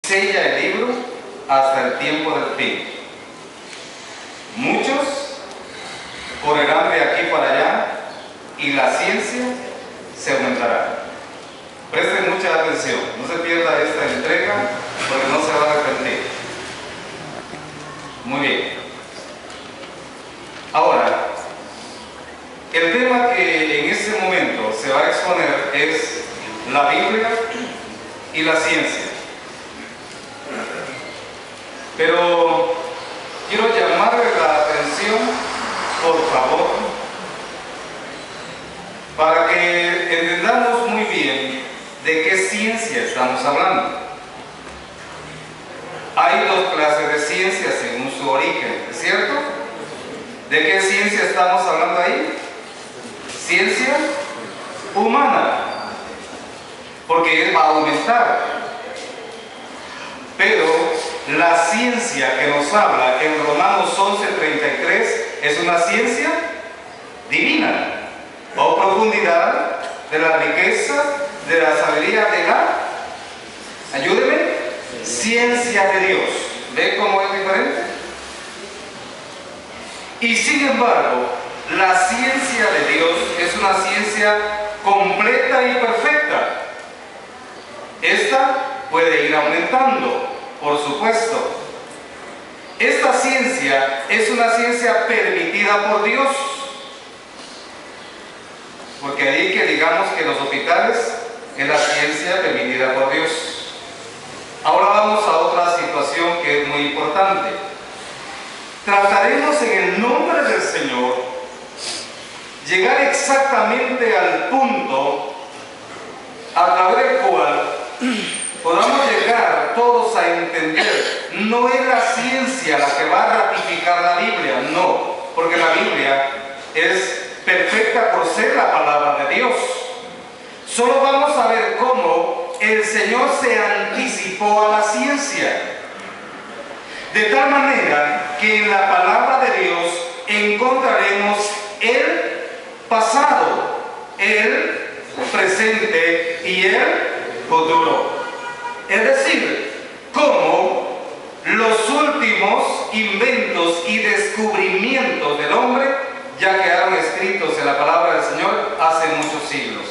Sella el libro hasta el tiempo del fin. Muchos correrán de aquí para allá y la ciencia se aumentará. Presten mucha atención, no se pierda esta entrega porque no se va a arrepentir. Muy bien. Ahora, el tema que en este momento se va a exponer es la Biblia y la ciencia. Pero quiero llamarle la atención, por favor, para que entendamos muy bien de qué ciencia estamos hablando. Hay dos clases de ciencia según su origen, ¿es cierto? ¿De qué ciencia estamos hablando ahí? Ciencia humana, porque va a aumentar. Pero la ciencia que nos habla en Romanos 11:33 es una ciencia divina, o profundidad de la riqueza, de la sabiduría de la, ayúdeme, ciencia de Dios. ¿Ve cómo es diferente? Y sin embargo, la ciencia de Dios es una ciencia completa y perfecta. Esta puede ir aumentando, por supuesto. Esta ciencia es una ciencia permitida por Dios. Porque ahí que digamos que los hospitales es la ciencia permitida por Dios. Ahora vamos a otra situación que es muy importante. Trataremos en el nombre del Señor llegar exactamente al punto a través del cual podamos llegar todos a entender, no es la ciencia la que va a ratificar la Biblia, no, porque la Biblia es perfecta por ser la palabra de Dios. Solo vamos a ver cómo el Señor se anticipó a la ciencia, de tal manera que en la palabra de Dios encontraremos el pasado, el presente y el futuro. Es decir, cómo los últimos inventos y descubrimientos del hombre ya quedaron escritos en la palabra del Señor hace muchos siglos.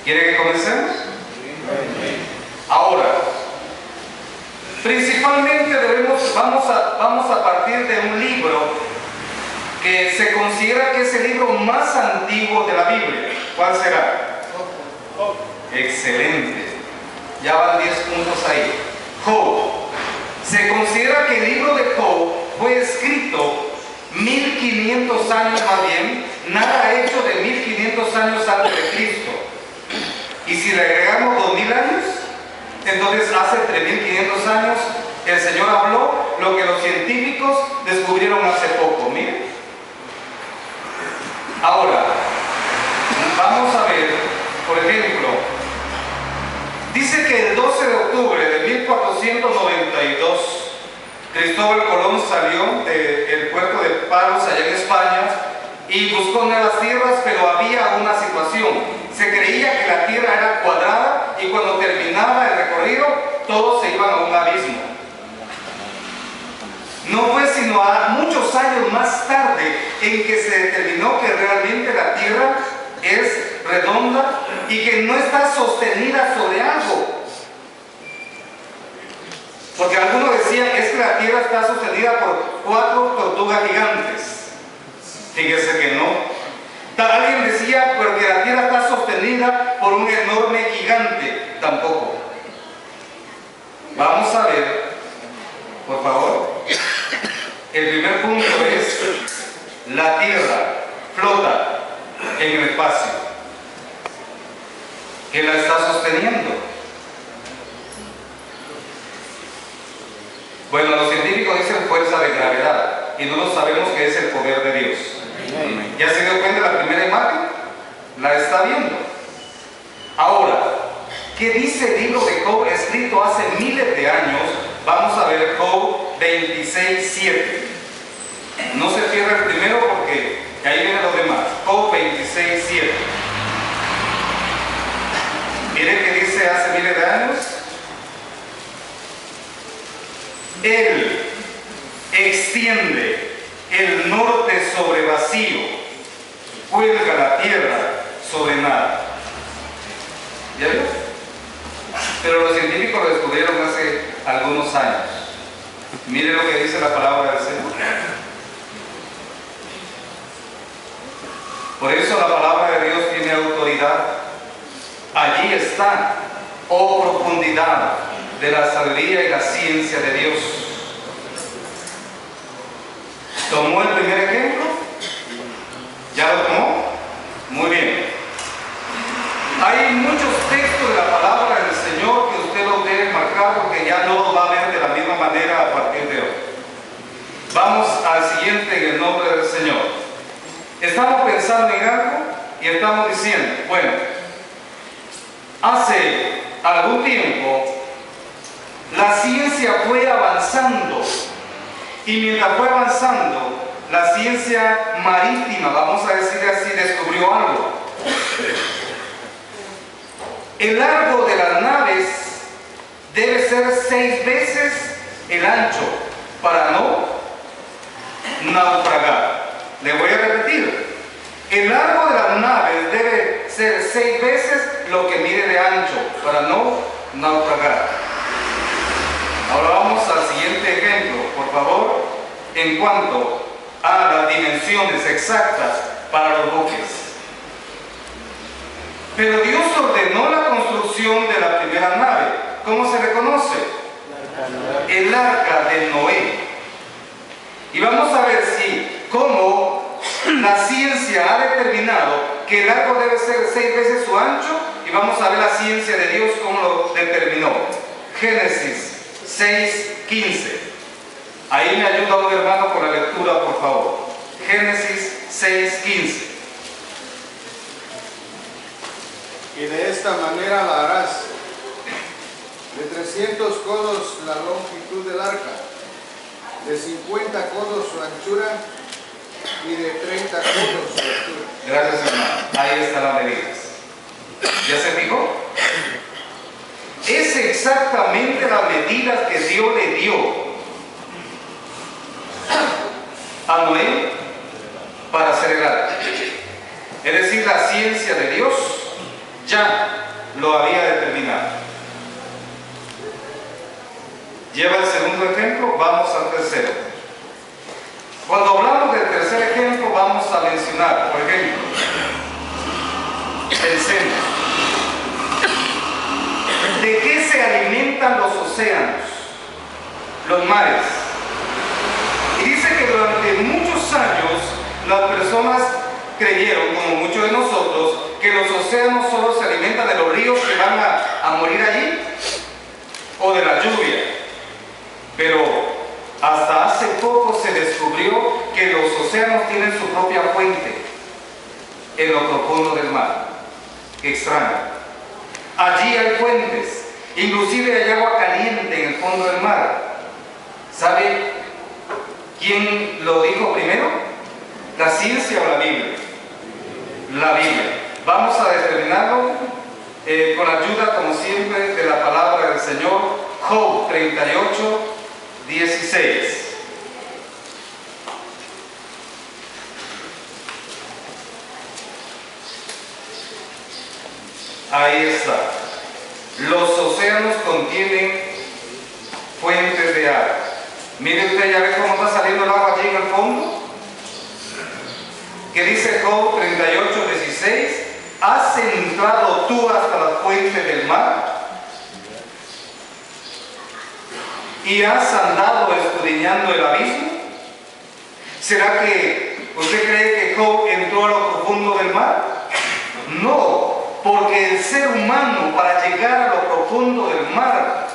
¿Quiere que comencemos? Ahora, principalmente vamos a partir de un libro que se considera que es el libro más antiguo de la Biblia. ¿Cuál será? Excelente. Ya van 10 puntos ahí. Job. Se considera que el libro de Job fue escrito 1500 años más bien, nada hecho de 1500 años antes de Cristo. Y si le agregamos 2000 años, entonces hace 3500 años el Señor habló lo que los científicos descubrieron hace poco. Miren. Ahora, vamos a ver, por ejemplo, dice que el 12 de octubre de 1492, Cristóbal Colón salió del puerto de Palos, allá en España, y buscó nuevas tierras, pero había una situación. Se creía que la tierra era cuadrada y cuando terminaba el recorrido, todos se iban a un abismo. No fue sino a muchos años más tarde en que se determinó que realmente la tierra es redonda y que no está sostenida sobre algo. Porque algunos decían es que la tierra está sostenida por 4 tortugas gigantes. Fíjese que no. Alguien decía pero que la tierra está sostenida por un enorme gigante. Tampoco. Vamos a ver, por favor. El primer punto es la tierra flota en el espacio. ¿Qué la está sosteniendo? Bueno, los científicos dicen fuerza de gravedad y no lo sabemos que es el poder de Dios. ¿Ya se dio cuenta de la primera imagen? La está viendo. Ahora, ¿qué dice el libro de Job escrito hace miles de años? Vamos a ver Job 26:7. No se cierra el primero porque ahí vienen los demás. Job 26:7. Miren que dice hace miles de años. Él extiende el norte sobre vacío, cuelga la tierra sobre nada. ¿Ya vio? Pero los científicos lo descubrieron hace algunos años. Mire lo que dice la palabra del Señor. Por eso la palabra de Dios tiene autoridad. Allí está, oh profundidad de la sabiduría y la ciencia de Dios. ¿Tomó el primer ejemplo? ¿Ya lo tomó? Muy bien. Hay muchos textos de la palabra del Señor que usted los debe marcar porque ya no los va a ver de la misma manera a partir de hoy. Vamos al siguiente en el nombre del Señor. Estamos pensando en algo y estamos diciendo, bueno, hace algún tiempo la ciencia fue avanzando y mientras fue avanzando la ciencia marítima, vamos a decir así, descubrió algo. El largo de las naves debe ser 6 veces el ancho para no naufragar. Le voy a repetir. El largo de las naves debe ser 6 veces lo que mide de ancho para no naufragar. Ahora vamos al siguiente ejemplo, por favor, en cuanto a las dimensiones exactas para los buques. Pero Dios ordenó la construcción de la primera nave. ¿Cómo se le conoce? El arca de Noé. Y vamos a ver cómo la ciencia ha determinado que el largo debe ser 6 veces su ancho, y vamos a ver la ciencia de Dios cómo lo determinó. Génesis 6:15. Ahí me ayuda un hermano con la lectura, por favor. Génesis 6:15. Y de esta manera la harás: de 300 codos la longitud del arca, de 50 codos su anchura y de 30 codos su altura. Gracias, hermano. Ahí están las medidas. ¿Ya se fijó? Es exactamente las medidas que Dios le dio a Noé para hacer el arca. Es decir, la ciencia de Dios ya lo había determinado. Lleva el segundo ejemplo, vamos al tercero. Cuando hablamos del tercer ejemplo, vamos a mencionar, por ejemplo, pensemos, ¿de qué se alimentan los océanos, los mares? Y dice que durante muchos años las personas creyeron, como muchos de nosotros, que los océanos solo se alimentan de los ríos que van a morir allí o de la lluvia. Pero hasta hace poco se descubrió que los océanos tienen su propia fuente en lo profundo del mar. Qué extraño. Allí hay fuentes, inclusive hay agua caliente en el fondo del mar. ¿Sabe quién lo dijo primero? ¿La ciencia o la Biblia? La Biblia. Vamos a determinarlo con la ayuda, como siempre, de la palabra del Señor. Job 38:16. Ahí está. Los océanos contienen fuentes de agua. Mire usted, ya ve cómo está saliendo el agua allí en el fondo. ¿Qué dice Job 38:16? ¿Has entrado tú hasta las fuentes del mar? ¿Y has andado escudriñando el abismo? ¿Será que usted cree que Job entró a lo profundo del mar? No, porque el ser humano, para llegar a lo profundo del mar,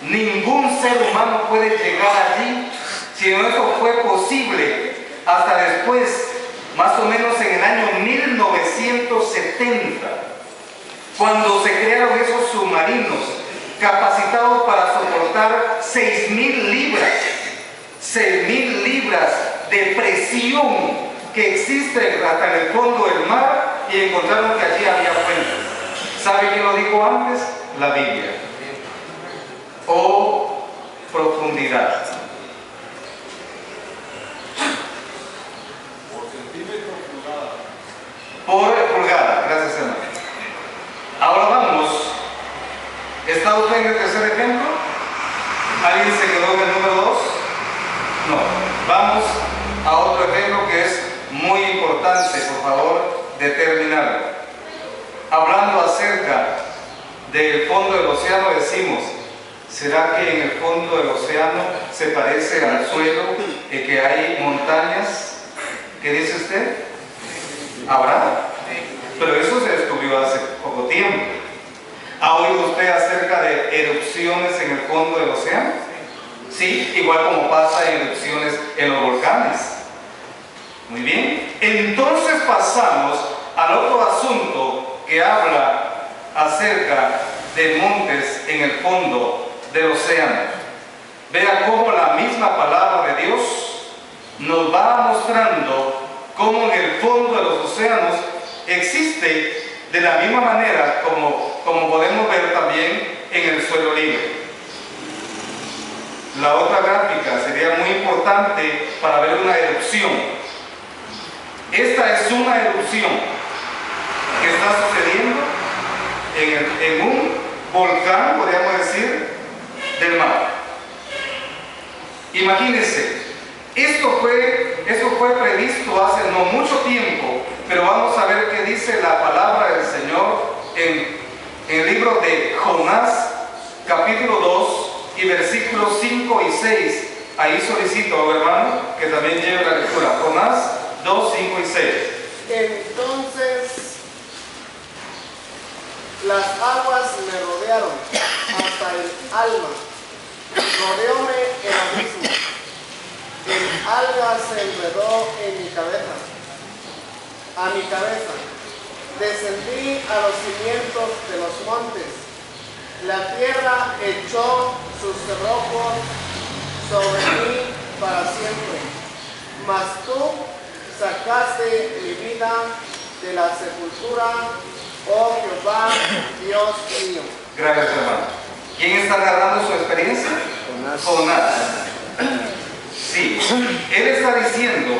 ningún ser humano puede llegar allí, sino eso fue posible hasta después, más o menos en el año 1970, cuando se crearon esos submarinos capacitados para soportar 6.000 libras de presión que existe hasta en el fondo del mar, y encontraron que allí había fuentes. ¿Sabe quién lo dijo antes? La Biblia. Oh, profundidad. tercer ejemplo? ¿Alguien se quedó en el número 2? No. Vamos a otro ejemplo que es muy importante, por favor, determinarlo. Hablando acerca del fondo del océano, decimos, ¿será que en el fondo del océano se parece al suelo y que hay montañas? ¿Qué dice usted? ¿Habrá? Pero eso se descubrió hace poco tiempo. ¿Ha oído usted acerca de erupciones en el fondo del océano? Sí, igual como pasa en erupciones en los volcanes. Muy bien. Entonces pasamos al otro asunto que habla acerca de montes en el fondo del océano. Vea cómo la misma palabra de Dios nos va mostrando cómo en el fondo de los océanos existe de la misma manera como podemos ver también en el suelo libre. La otra gráfica sería muy importante para ver una erupción. Esta es una erupción que está sucediendo en un volcán, podríamos decir, del mar. Imagínense, esto fue previsto hace no mucho tiempo, pero vamos a ver qué dice la palabra del Señor en el libro de Jonás, capítulo 2 y versículos 5 y 6. Ahí solicito, hermano, que también lleve la lectura. Jonás 2, 5 y 6. Entonces las aguas me rodearon hasta el alma, rodeóme el abismo, el alga se enredó en mi cabeza, a mi cabeza, descendí a los cimientos de los montes, la tierra echó sus cerrojos sobre mí para siempre, mas tú sacaste mi vida de la sepultura, oh Jehová, Dios mío. Gracias, hermano. ¿Quién está narrando su experiencia? Jonás. Sí, él está diciendo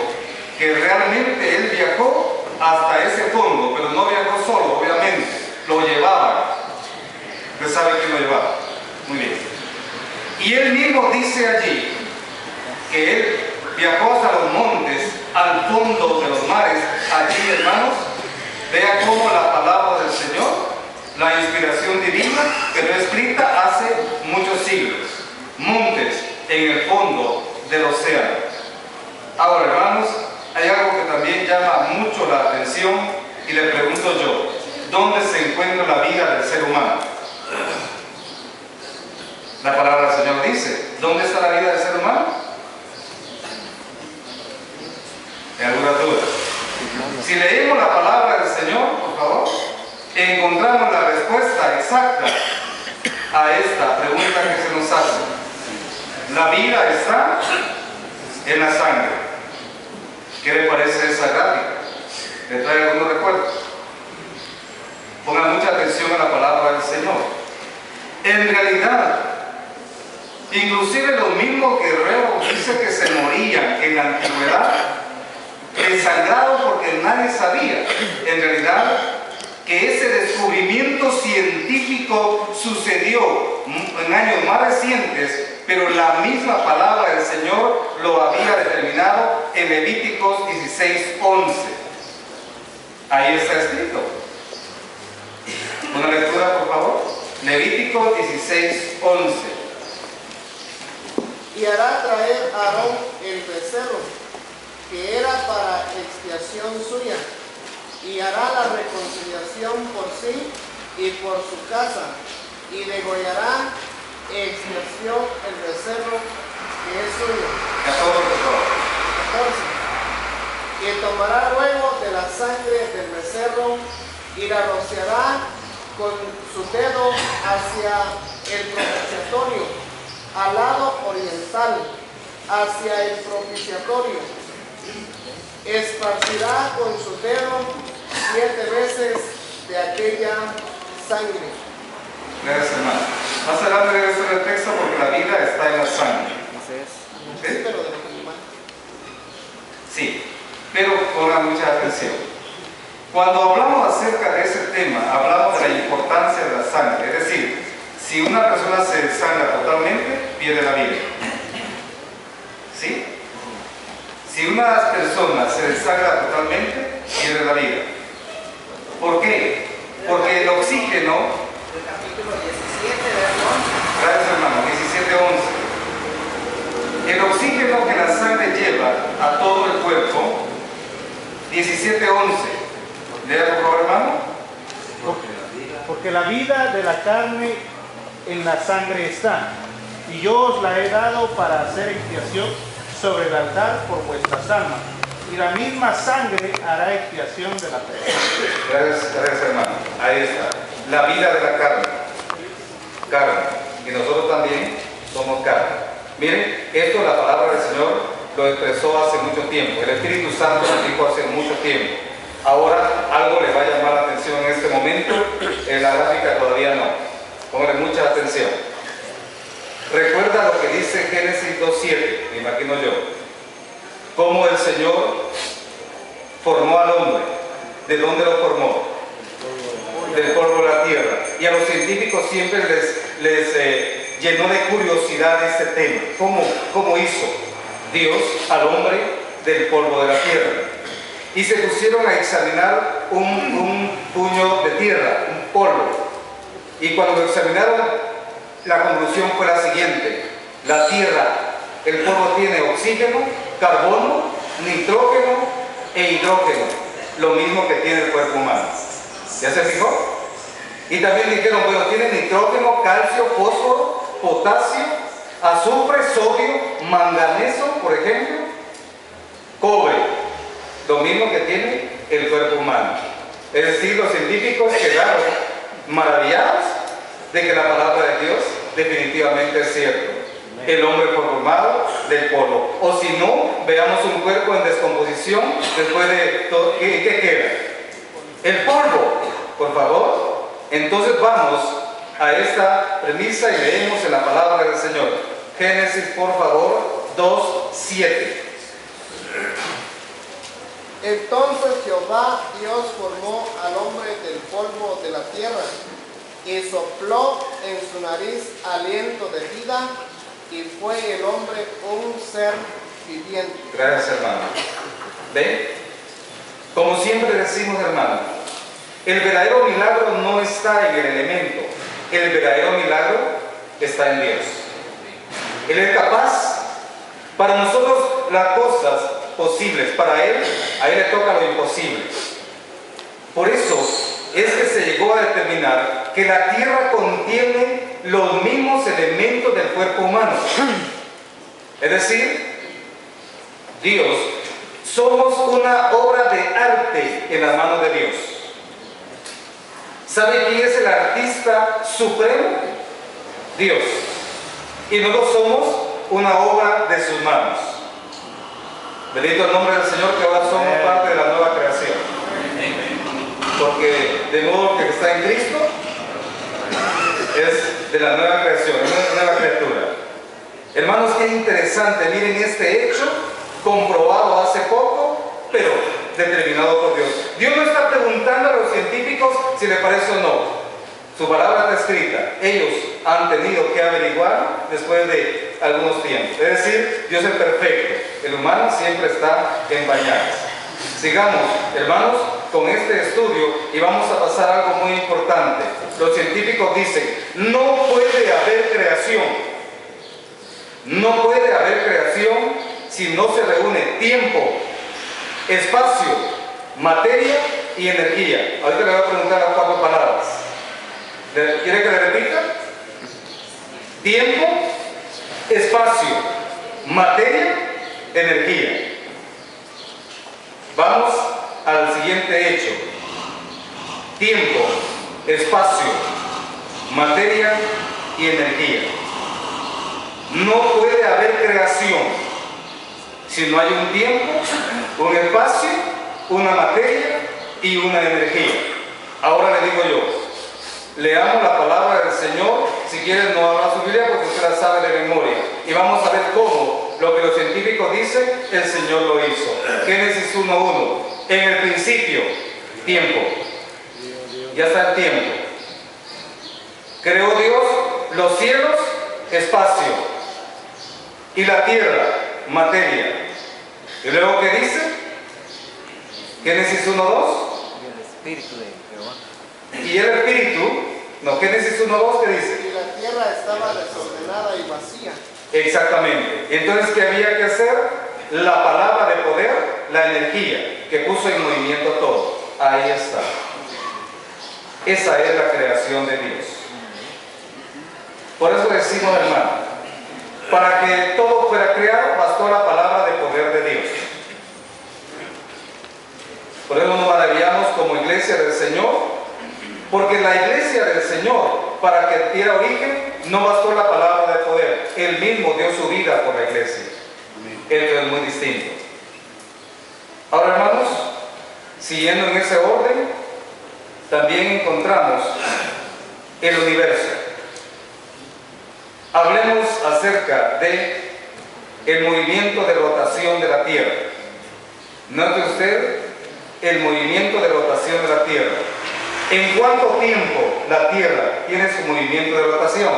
que realmente él viajó hasta ese fondo, pero no viajó solo, obviamente, lo llevaban. Usted sabe quién lo llevaba. Muy bien. Y él mismo dice allí que él viajó hasta los montes, al fondo de los mares. Allí, hermanos, vea cómo la palabra del Señor, la inspiración divina, quedó escrita hace muchos siglos. Montes en el fondo del océano. Ahora, hermanos, hay algo que también llama mucho la atención y le pregunto yo, ¿dónde se encuentra la vida del ser humano? La palabra del Señor dice, ¿dónde está la vida del ser humano? ¿Hay alguna duda? Si leemos la palabra del Señor, por favor, encontramos la respuesta exacta a esta pregunta que se nos hace. La vida está en la sangre. ¿Qué le parece esa gráfica? ¿Le trae algunos recuerdos? Pongan mucha atención a la palabra del Señor. En realidad, inclusive los mismos guerreros dice que se morían en la antigüedad, desangrados porque nadie sabía, en realidad, que ese descubrimiento científico sucedió en años más recientes, pero la misma palabra del Señor lo había determinado en Levíticos 16:11. Ahí está escrito. Una lectura, por favor. Levíticos 16:11. Y hará traer a Aarón el becerro, que era para expiación suya, y hará la reconciliación por sí y por su casa, y degollará expiación el becerro que es suyo. 14. Y tomará luego de la sangre del becerro y la rociará con su dedo hacia el propiciatorio, al lado oriental, hacia el propiciatorio. Esparcirá con su dedo 7 veces de aquella sangre. Gracias, hermano. Más adelante regreso al texto porque la vida está en la sangre. Sí, pero de los animales. Sí, pero pongan mucha atención. Cuando hablamos acerca de ese tema, hablamos de la importancia de la sangre. Es decir, Si una persona se desangra totalmente, pierde la vida. ¿Sí? Si una persona se desangra totalmente, pierde la vida. ¿Por qué? Porque el oxígeno... El capítulo 17, verso 11. Gracias, hermano. 17:11. El oxígeno que la sangre lleva a todo el cuerpo, 17:11. Lea por favor, hermano. Porque la vida de la carne en la sangre está, y yo os la he dado para hacer expiación sobre el altar por vuestras almas, y la misma sangre hará expiación de la persona. Gracias, hermano. Ahí está. La vida de la carne. Carne. Y nosotros también somos carne. Miren, esto la palabra del Señor lo expresó hace mucho tiempo. El Espíritu Santo nos dijo hace mucho tiempo. Ahora algo le va a llamar la atención en este momento. En la gráfica todavía no. Póngale mucha atención. Recuerda lo que dice Génesis 2:7, me imagino yo. Cómo el Señor formó al hombre. ¿De dónde lo formó? Del polvo de la tierra. Y a los científicos siempre les llenó de curiosidad este tema. ¿Cómo hizo Dios al hombre del polvo de la tierra? Y se pusieron a examinar un puño de tierra, un polvo. Y cuando lo examinaron, la conclusión fue la siguiente: la tierra, el polvo tiene oxígeno, carbono, nitrógeno e hidrógeno, lo mismo que tiene el cuerpo humano. ¿Ya se fijó? Y también dijeron, bueno, tiene nitrógeno, calcio, fósforo, potasio, azufre, sodio, manganeso, por ejemplo, cobre, lo mismo que tiene el cuerpo humano. Es decir, los científicos quedaron maravillados de que la palabra de Dios definitivamente es cierto. El hombre fue formado del polvo. O si no, veamos un cuerpo en descomposición después de todo. ¿Qué queda? El polvo, por favor. Entonces vamos a esta premisa y leemos en la palabra del Señor. Génesis, por favor, 2:7. Entonces Jehová Dios formó al hombre del polvo de la tierra y sopló en su nariz aliento de vida, y fue el hombre un ser viviente. Gracias, hermano. ¿Ven? Como siempre decimos, hermano, el verdadero milagro no está en el elemento. El verdadero milagro está en Dios. Él es capaz. Para nosotros las cosas posibles, para Él, a Él le toca lo imposible. Por eso es que se llegó a determinar que la tierra contiene los mismos elementos del cuerpo humano. Es decir, Dios, somos una obra de arte en las manos de Dios. ¿Sabe quién es el artista supremo? Dios. Y nosotros somos una obra de sus manos. Bendito el nombre del Señor, que ahora somos parte de la nueva creación. Porque de modo que está en Cristo es de la nueva creación, es una nueva criatura. Hermanos, qué interesante. Miren este hecho comprobado hace poco, pero determinado por Dios. Dios no está preguntando a los científicos si le parece o no. Su palabra está escrita. Ellos han tenido que averiguar después de algunos tiempos. Es decir, Dios es perfecto. El humano siempre está en pañales. Sigamos, hermanos, con este estudio y vamos a pasar a algo muy importante. Los científicos dicen, no puede haber creación. No puede haber creación si no se reúne tiempo, espacio, materia y energía. Ahorita le voy a preguntar las 4 palabras. ¿Quiere que le repita? Tiempo, espacio, materia, energía. Vamos al siguiente hecho. Tiempo, espacio, materia y energía. No puede haber creación si no hay un tiempo, un espacio, una materia y una energía. Ahora le digo yo, leamos la palabra del Señor. Si quieren no abra su Biblia porque usted la sabe de memoria. Y vamos a ver cómo lo que los científicos dicen, el Señor lo hizo. Génesis 1:1. En el principio, tiempo. Ya está el tiempo. Creó Dios los cielos, espacio, y la tierra, materia. Y luego, ¿qué dice? Génesis 1:2. El Espíritu de Jehová. Y el Espíritu, no, Génesis 1:2, ¿qué dice? Y la tierra estaba desordenada y vacía. Exactamente. Entonces, ¿qué había que hacer? La palabra de poder, la energía, que puso en movimiento todo. Ahí está. Esa es la creación de Dios. Por eso decimos, hermano, para que todo fuera creado, bastó la palabra de poder de Dios. Por eso nos maravillamos como iglesia del Señor, porque la iglesia del Señor, para que diera origen, no bastó la palabra de poder. Él mismo dio su vida por la iglesia. Esto es muy distinto. Ahora, hermanos, siguiendo en ese orden, también encontramos el universo. Hablemos acerca de el movimiento de rotación de la Tierra. Note usted el movimiento de rotación de la Tierra. ¿En cuánto tiempo la Tierra tiene su movimiento de rotación?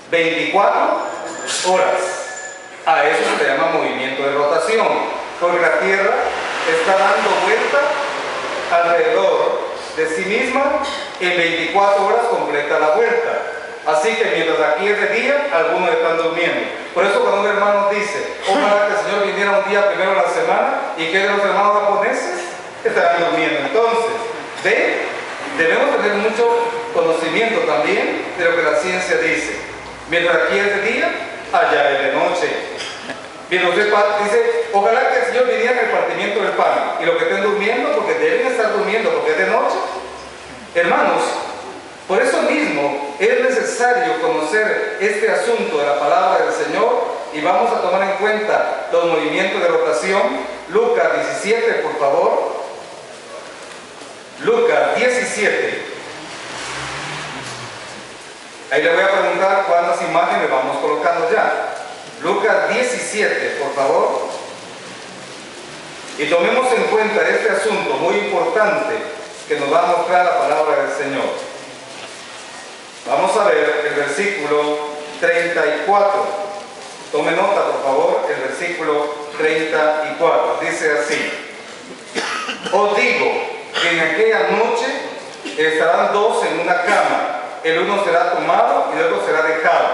24 horas. A eso se le llama movimiento de rotación, porque la Tierra está dando vuelta alrededor de sí misma. En 24 horas completa la vuelta. Así que mientras aquí es de día, algunos están durmiendo. Por eso cuando un hermano dice, ojalá que el Señor viniera un día primero a la semana, y que de los hermanos japoneses estarán durmiendo. Entonces, debemos tener mucho conocimiento también de lo que la ciencia dice. Mientras aquí es de día, allá es de noche. Mientras usted dice, ojalá que el Señor viniera en el partimiento del pan, y los que estén durmiendo, porque deben estar durmiendo, porque es de noche. Hermanos, por eso mismo es necesario conocer este asunto de la palabra del Señor, y vamos a tomar en cuenta los movimientos de rotación. Lucas 17, por favor. Lucas 17. Ahí le voy a preguntar cuántas imágenes vamos colocando ya. Lucas 17, por favor. Y tomemos en cuenta este asunto muy importante que nos va a mostrar la palabra del Señor. Vamos a ver el versículo 34. Tome nota, por favor, el versículo 34. Dice así: os digo que en aquella noche estarán dos en una cama, el uno será tomado y el otro será dejado.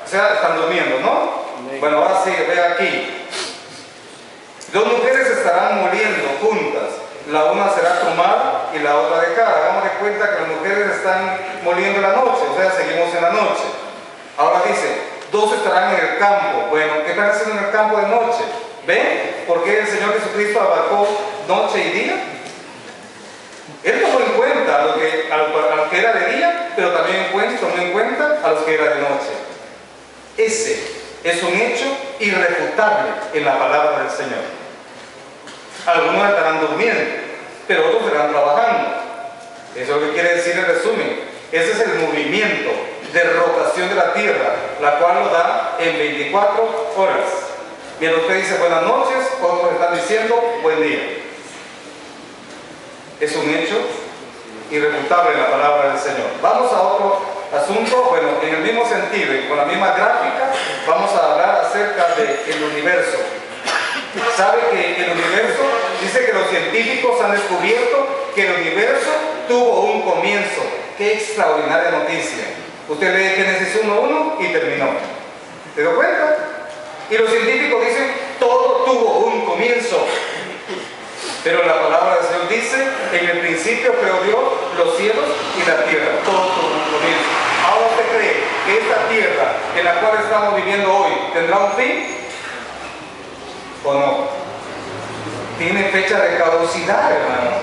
O sea, están durmiendo, ¿no? Bueno, ahora sí, ve aquí. Dos mujeres estarán muriendo juntas, la una será tomada y la otra dejada. Hagamos de cuenta que las mujeres están muriendo en la noche, o sea, seguimos en la noche. Ahora dice, dos estarán en el campo. Bueno, ¿qué están haciendo en el campo de noche? ¿Ven por qué el Señor Jesucristo abarcó noche y día? Él tomó en cuenta a lo que era de día, pero también tomó en cuenta a los que era de noche. Ese es un hecho irrefutable en la palabra del Señor. Algunos estarán durmiendo, pero otros estarán trabajando. Eso es lo que quiere decir en resumen. Ese es el movimiento de rotación de la tierra, la cual lo da en 24 horas. Mientras usted dice buenas noches, otros están diciendo buen día. Es un hecho irrefutable en la palabra del Señor. Vamos a otro asunto. Bueno, en el mismo sentido y con la misma gráfica, vamos a hablar acerca del universo. ¿Sabe que el universo, dice que los científicos han descubierto que el universo tuvo un comienzo? ¡Qué extraordinaria noticia! Usted lee Génesis 1:1 y terminó. ¿Se dio cuenta? Y los científicos dicen, todo tuvo un comienzo. Pero la palabra del Señor dice, en el principio creó Dios los cielos y la tierra. Todo tuvo un comienzo. ¿Ahora usted cree que esta tierra en la cual estamos viviendo hoy tendrá un fin? ¿O no? Tiene fecha de caducidad, hermano.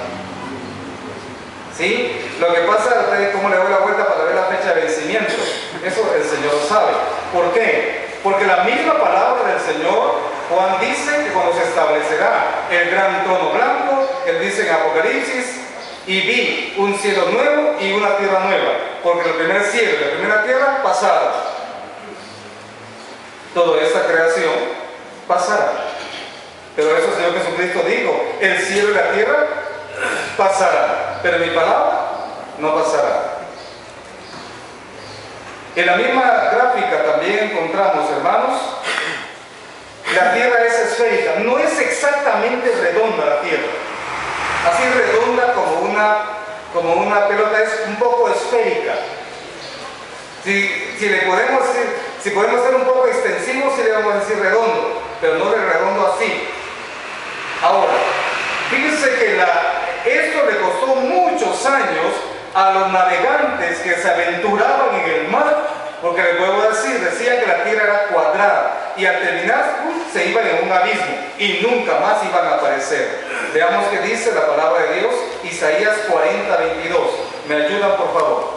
¿Sí? Lo que pasa, ustedes cómo le doy la vuelta para ver la fecha de vencimiento. Eso el Señor lo sabe. ¿Por qué? Porque la misma palabra del Señor, Juan dice que cuando se establecerá el gran trono blanco, él dice en Apocalipsis, y vi un cielo nuevo y una tierra nueva, porque el primer cielo y la primera tierra pasaron. Toda esta creación pasará. Pero eso el Señor Jesucristo dijo, el cielo y la tierra pasarán, pero mi palabra no pasará. En la misma gráfica también encontramos, hermanos, la tierra es esférica, no es exactamente redonda la tierra, así redonda como una pelota, es un poco esférica. Si le podemos decir, si podemos ser un poco extensivos, sí le vamos a decir redondo, pero no de redondo así. Ahora, fíjense que esto le costó muchos años a los navegantes que se aventuraban en el mar, porque les vuelvo a decir, decían que la tierra era cuadrada y al terminar se iban en un abismo y nunca más iban a aparecer. Veamos qué dice la palabra de Dios, Isaías 40:22. ¿Me ayudan, por favor?